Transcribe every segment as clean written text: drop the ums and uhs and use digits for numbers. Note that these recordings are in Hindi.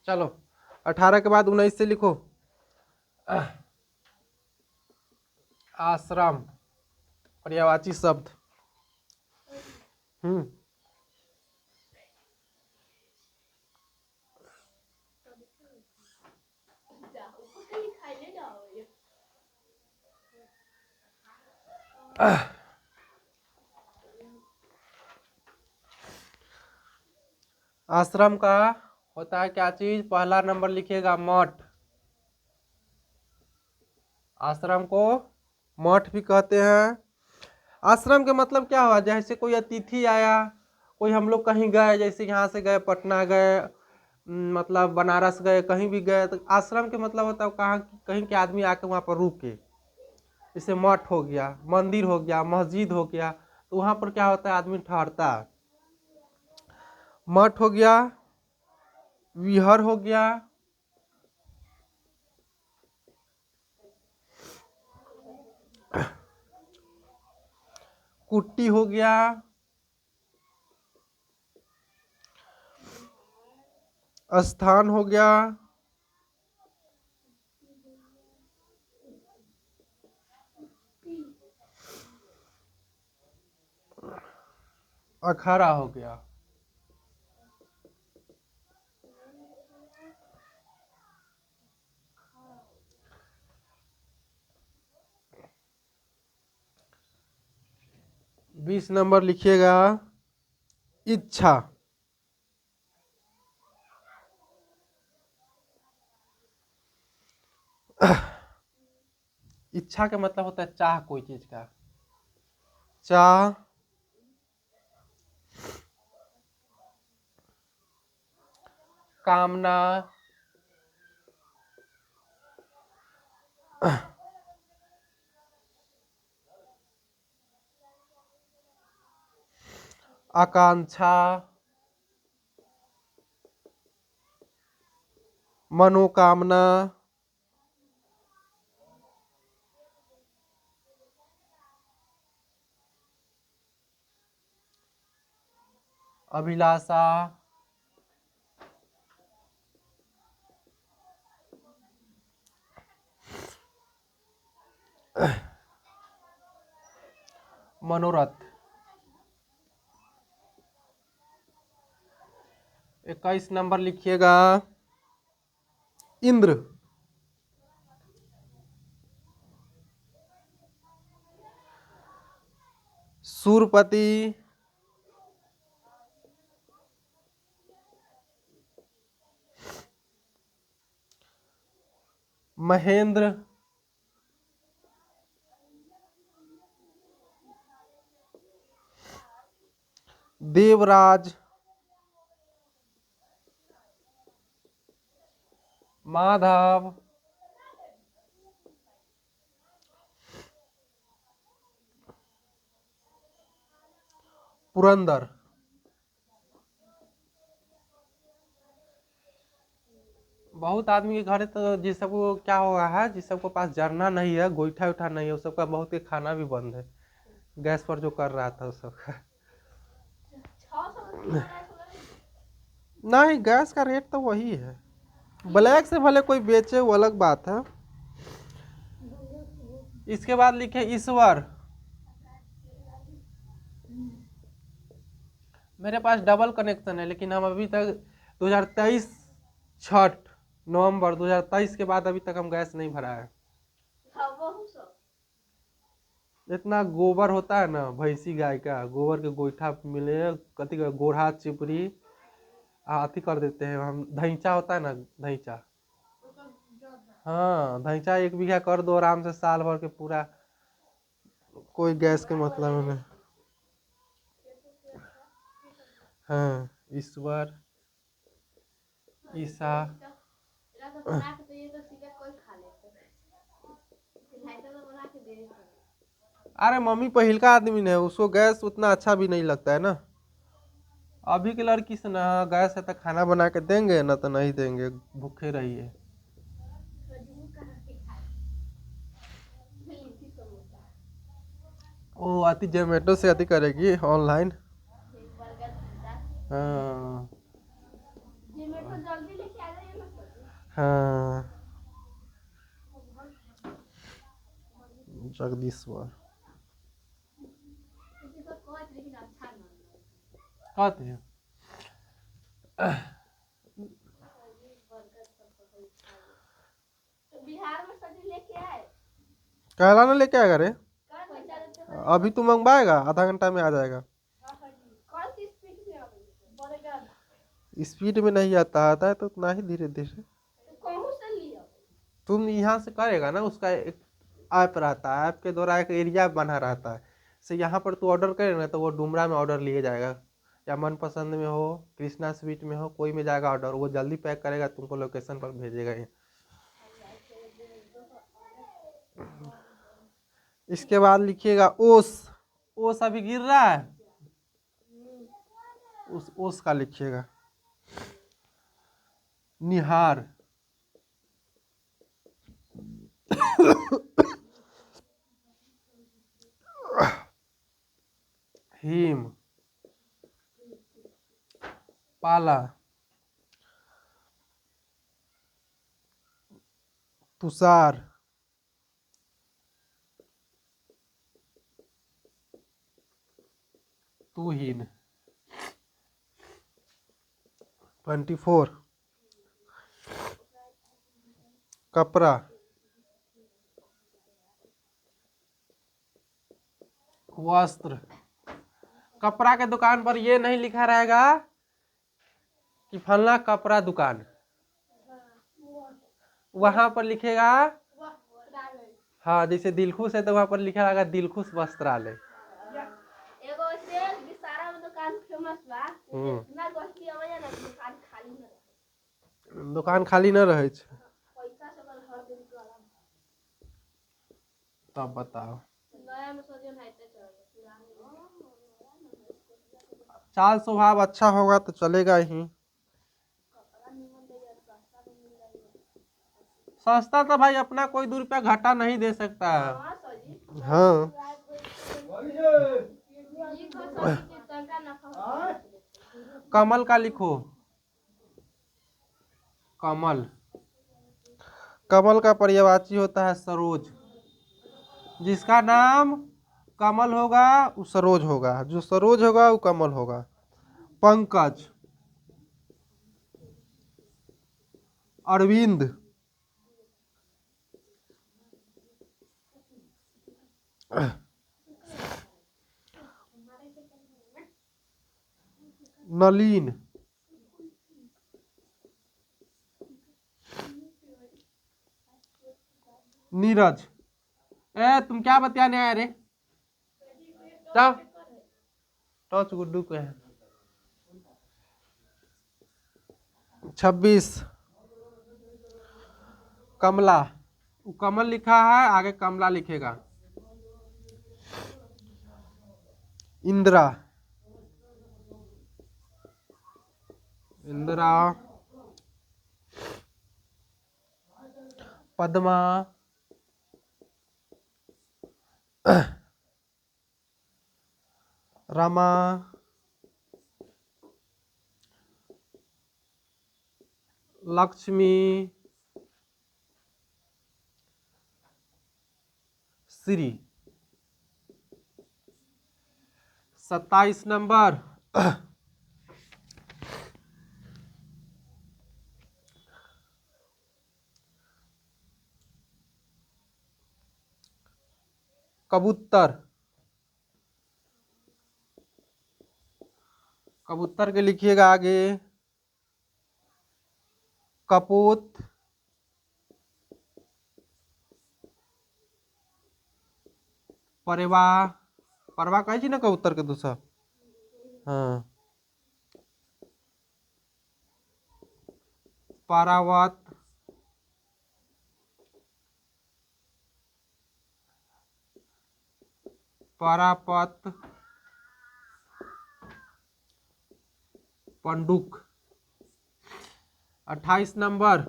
चलो 18 के बाद 19 से लिखो। आश्रम पर्यायवाची शब्द। आश्रम का होता है क्या चीज? पहला नंबर लिखिएगा मठ। आश्रम को मठ भी कहते हैं। आश्रम के मतलब क्या हुआ? जैसे कोई अतिथि आया, कोई हम लोग कहीं गए, जैसे यहाँ से गए पटना गए, मतलब बनारस गए, कहीं भी गए, तो आश्रम के मतलब होता है कहाँ कहीं के आदमी आके वहाँ पर रुके। जैसे मठ हो गया, मंदिर हो गया, मस्जिद हो गया, तो वहाँ पर क्या होता है आदमी ठहरता है। मठ हो गया, विहर हो गया, कुट्टी हो गया, स्थान हो गया, अखाड़ा हो गया। बीस नंबर लिखिएगा इच्छा। इच्छा का मतलब होता है चाह, कोई चीज का चाह, कामना, आकांक्षा, मनोकामना, अभिलाषा, मनोरथ। 21 नंबर लिखिएगा इंद्र। सूरपति, महेंद्र, देवराज, माधव, पुरंदर। बहुत आदमी के घर तो जिस सबको क्या हुआ है, जिस सबको पास जरना नहीं है, गोईठा उठा नहीं है, उस सबका बहुत के खाना भी बंद है। गैस पर जो कर रहा था उस सबका। नहीं, गैस का रेट तो वही है। ब्लैक से भले कोई बेचे वो अलग बात है। इसके बाद लिखे ईश्वर। मेरे पास डबल कनेक्शन है, लेकिन हम अभी तक 2023 छठ नवंबर 2023 के बाद अभी तक हम गैस नहीं भरा है। इतना गोबर होता है ना भैंसी गाय का, गोबर के गोईठा मिले, कथी का गोढ़ा चिपड़ी आती कर देते हैं हम। धैंचा होता है ना, धैंचा, हाँ धैंचा 1 बीघा कर दो आराम से, साल भर के पूरा, कोई गैस के मतलब नहीं। हाँ ईश्वर, ईसा। अरे मम्मी पहिलका आदमी ने, उसको गैस उतना अच्छा भी नहीं लगता है ना। अभी के लड़की से ना गैस है तो खाना बना के देंगे, ना तो नहीं देंगे, भूखे रहिए। वो आती जोमेटो से आती करेगी ऑनलाइन। हाँ हाँ, जगदीश्वर कहते हैं। बिहार में सब्जी लेके आए, कहला ना लेके आएगा रे, अभी तू मंगवाएगा, आधा घंटा में आ जाएगा। कौन सी स्पीड में बोलेगा? स्पीड में नहीं आता है तो उतना ही धीरे धीरे। कहूँ से लिया तुम यहाँ से करेगा ना, उसका एक ऐप रहता है, ऐप के द्वारा एक एरिया बना रहता है, से यहाँ पर तू ऑर्डर करेगा ना तो वो डुमरा में ऑर्डर लिए जाएगा, या मनपसंद में हो, कृष्णा स्वीट में हो, कोई में जाएगा ऑर्डर, वो जल्दी पैक करेगा, तुमको लोकेशन पर भेजेगा ये। इसके बाद लिखिएगा ओस। ओस अभी गिर रहा है, उस ओस का लिखिएगा। निहार, हिम, पाला, तुषार, तुहिन, 24, कपड़ा, वस्त्र। कपड़ा के दुकान पर ये नहीं लिखा रहेगा कि फलना कपड़ा दुकान, वहां पर लिखेगा, हाँ जैसे दिलखुश है तो वहां पर लिखा रहेगा दिलखुश वस्त्रालय। एगो से विस्तारा में दुकान फेमस बा, इतना गोष्ठी आवे ना दुकान खाली न रहे, दुकान खाली न रहे छै। पैसा से बल हर दिन के आराम। तब बताओ, नया में सजन है ते चल चाल स्वभाव अच्छा होगा तो चलेगा ही। सस्ता तो भाई अपना कोई 2 रुपया घाटा नहीं दे सकता है। हाँ, कमल का लिखो, कमल। कमल का पर्यायवाची होता है सरोज, जिसका नाम कमल होगा वो सरोज होगा, जो सरोज होगा वो कमल होगा। पंकज, अरविंद, नलीन, नीरज। तुम क्या बतियाने आए रे, जाओ टॉर्च गुड्डू को है। 26, कमला, कमल लिखा है आगे कमला लिखेगा। इंदिरा, इंदिरा, पद्मा, रमा, लक्ष्मी, श्री। 27 नंबर, कबूतर। कबूतर के लिखिएगा आगे कपूत, परेवा, परवा कहे छी ना कबूतर के दूसरा। हाँ, पारावत, परापत, पंडुक। 28 नंबर,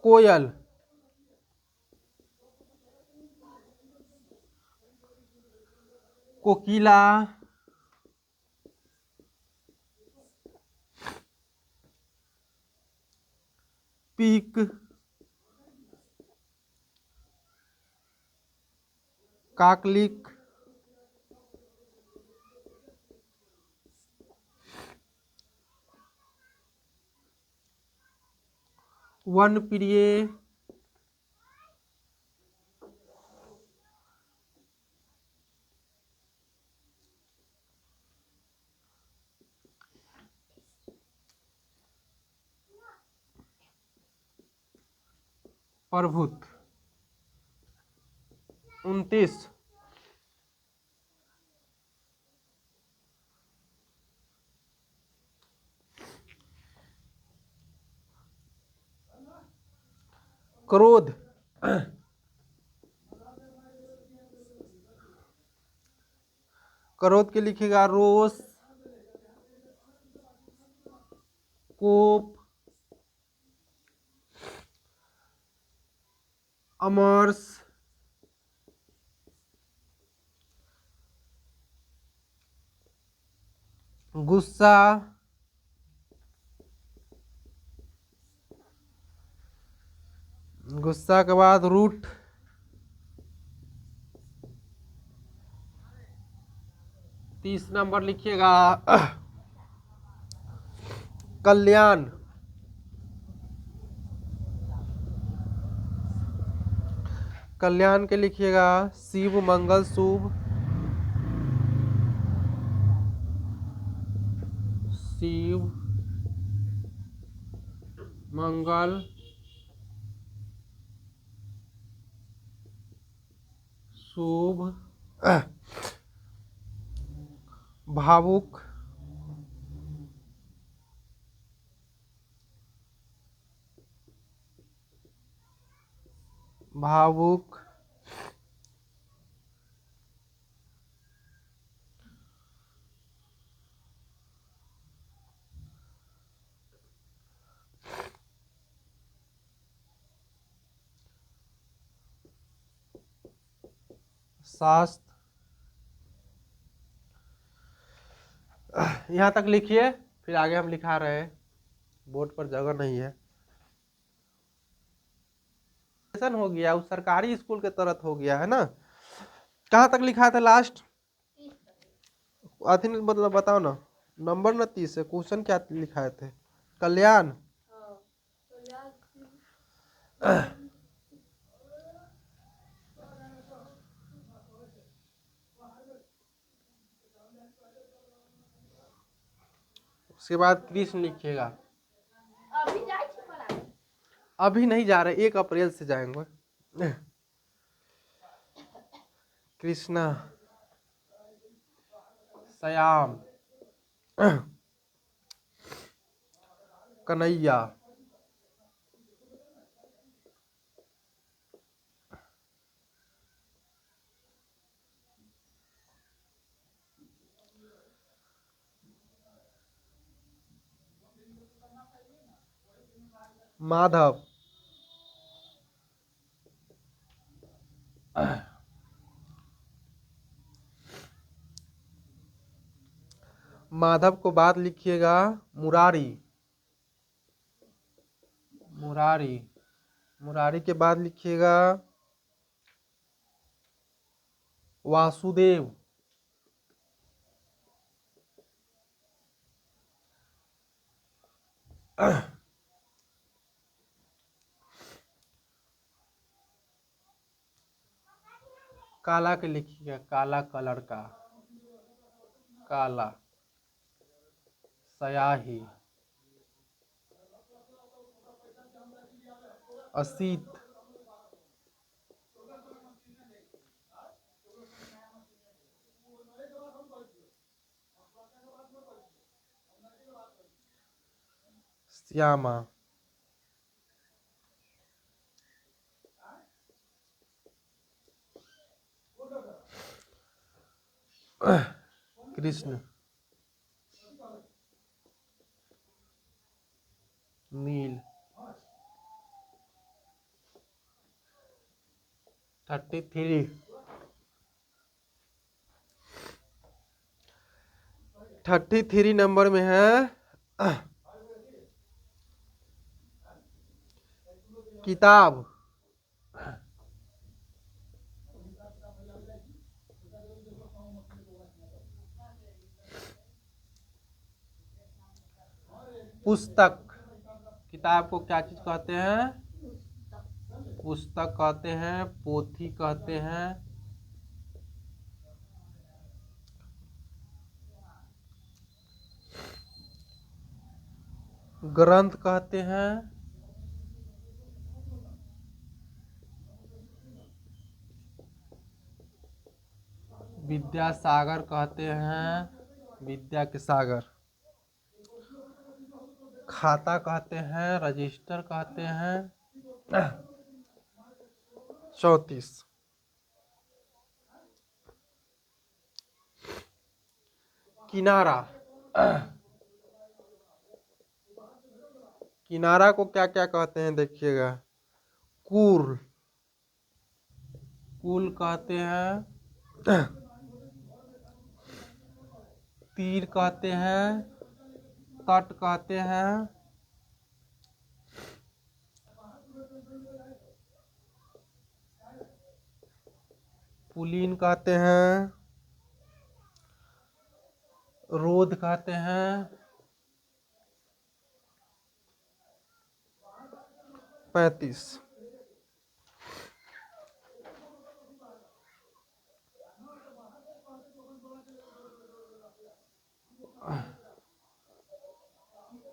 कोयल, कोकिला, पीक, काकलिक, वन प्रिय, प्रभुत। 29, क्रोध, क्रोध के लिखिएगा रोष, कोप, अमरस, गुस्सा, गुस्सा के बाद रूठ, 30 नंबर लिखिएगा कल्याण, कल्याण के लिखिएगा शिव मंगल शुभ, शिव मंगल शुभ, भावुक, भावुक, शास्त्र। यहाँ तक लिखिए, फिर आगे हम लिखा रहे हैं, बोर्ड पर जगह नहीं है। हो गया, उस सरकारी स्कूल के तरह हो गया है ना। कहाँ तक लिखा था लास्ट? अथी मतलब बताओ ना, नंबर ना 30 है, क्वेश्चन क्या लिखाए थे? कल्याण। उसके बाद कृष्ण लिखिएगा। अभी नहीं जा रहे, 1 अप्रैल से जाएंगे। कृष्णा, श्याम, कन्हैया, माधव, माधव को बाद लिखिएगा मुरारी, मुरारी, मुरारी के बाद लिखिएगा वासुदेव, काला के लिखिएगा काला कलर का, काला, स्याही, असित, श्यामा, कृष्ण, नील, 33, 33 नंबर में है किताब, पुस्तक, किताब को क्या चीज कहते हैं? पुस्तक कहते हैं, पोथी कहते हैं, ग्रंथ कहते हैं, विद्यासागर कहते हैं, विद्या के सागर, खाता कहते हैं, रजिस्टर कहते हैं। 34 किनारा, किनारा को क्या क्या कहते हैं देखिएगा? कुल, कुल कहते हैं, तीर कहते हैं, तट कहते हैं, पुलीन कहते हैं, रोध कहते हैं, 35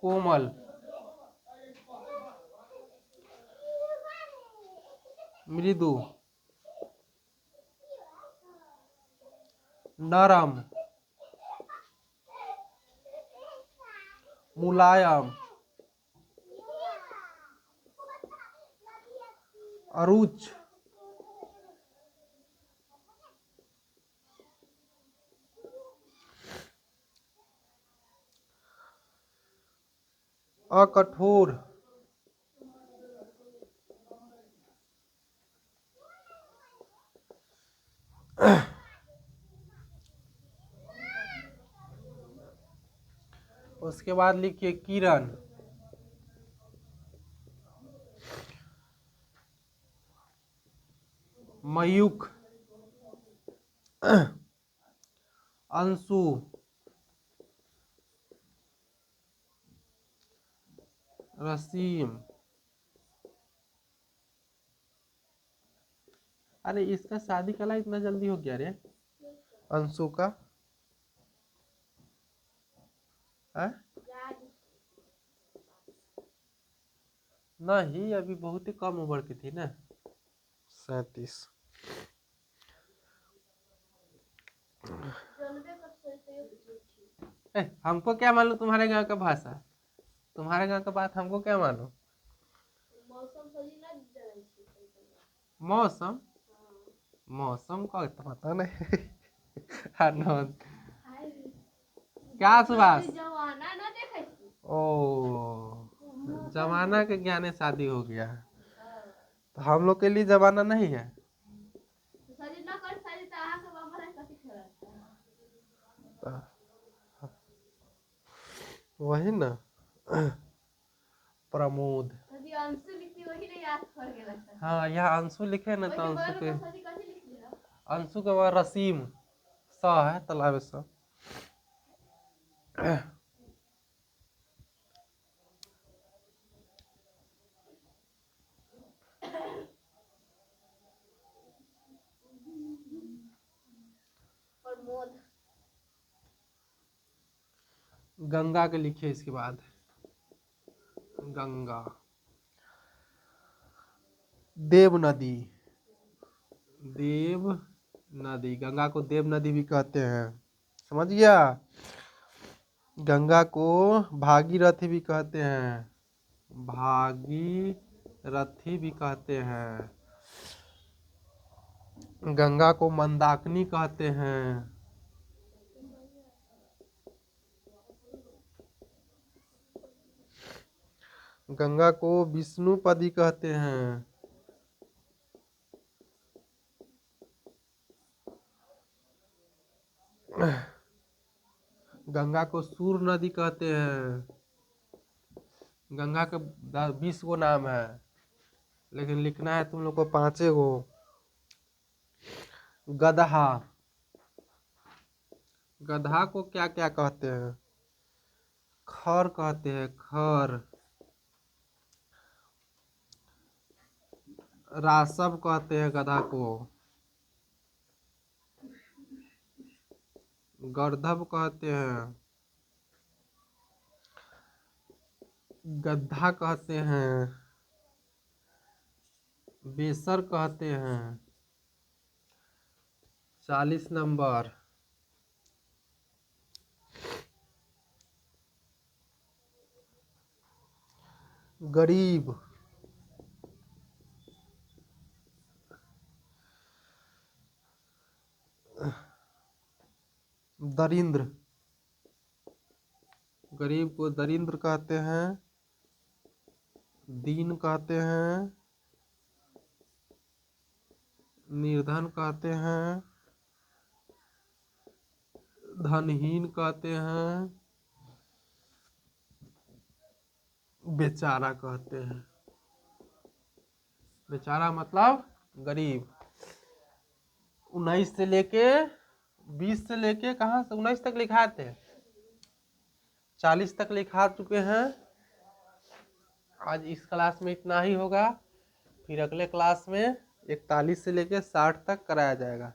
कोमल, मृदु, नरम, मुलायम, अरुच, अकठोर, उसके बाद लिखिए किरण, मयूख, अंशु, रसीम। अरे इसका शादी कला इतना जल्दी हो गया रे? अंशु का है? नहीं, अभी बहुत ही कम उम्र की थी ना। 37 हमको क्या मालूम तुम्हारे गांव का भाषा, तुम्हारे गांव का बात हमको क्या मालूम? मौसम, मौसम का तो पता नहीं। आनंद, क्या सुभाष? ओ, जमाना के ज्ञाने शादी हो गया, तो हम लोग के लिए जमाना नहीं है। वही ना। प्रमोद, हाँ यहाँ अंशु लिखे ना, तो अंशु के बाद रसीम, स है तालाब स। गंगा के लिखिए इसके बाद, गंगा, देव नदी, देव नदी, गंगा को देव नदी भी कहते हैं, समझ गया? गंगा को भागीरथी भी कहते हैं, भागीरथी भी कहते हैं। गंगा को मंदाकिनी कहते हैं। गंगा को विष्णुपदी कहते हैं। गंगा को सूर नदी कहते हैं। गंगा के 20 गो नाम है। लेकिन लिखना है तुम लोग को 5 गो। गदहा, गधा को क्या क्या कहते हैं? खर कहते हैं, खर। रासब कहते हैं गधा को। गर्दभ कहते हैं। गद्दा कहते हैं। बेसर कहते हैं। 40 नंबर। गरीब, दरिंद्र, गरीब को दरिंद्र कहते हैं। दीन कहते हैं। निर्धन कहते हैं। धनहीन कहते हैं। बेचारा कहते हैं। बेचारा मतलब गरीब। 19 से लेके 20 से लेके कहाँ से 19 तक लिखा थे, 40 तक लिखा चुके हैं। आज इस क्लास में इतना ही होगा, फिर अगले क्लास में 41 से लेके 60 तक कराया जाएगा।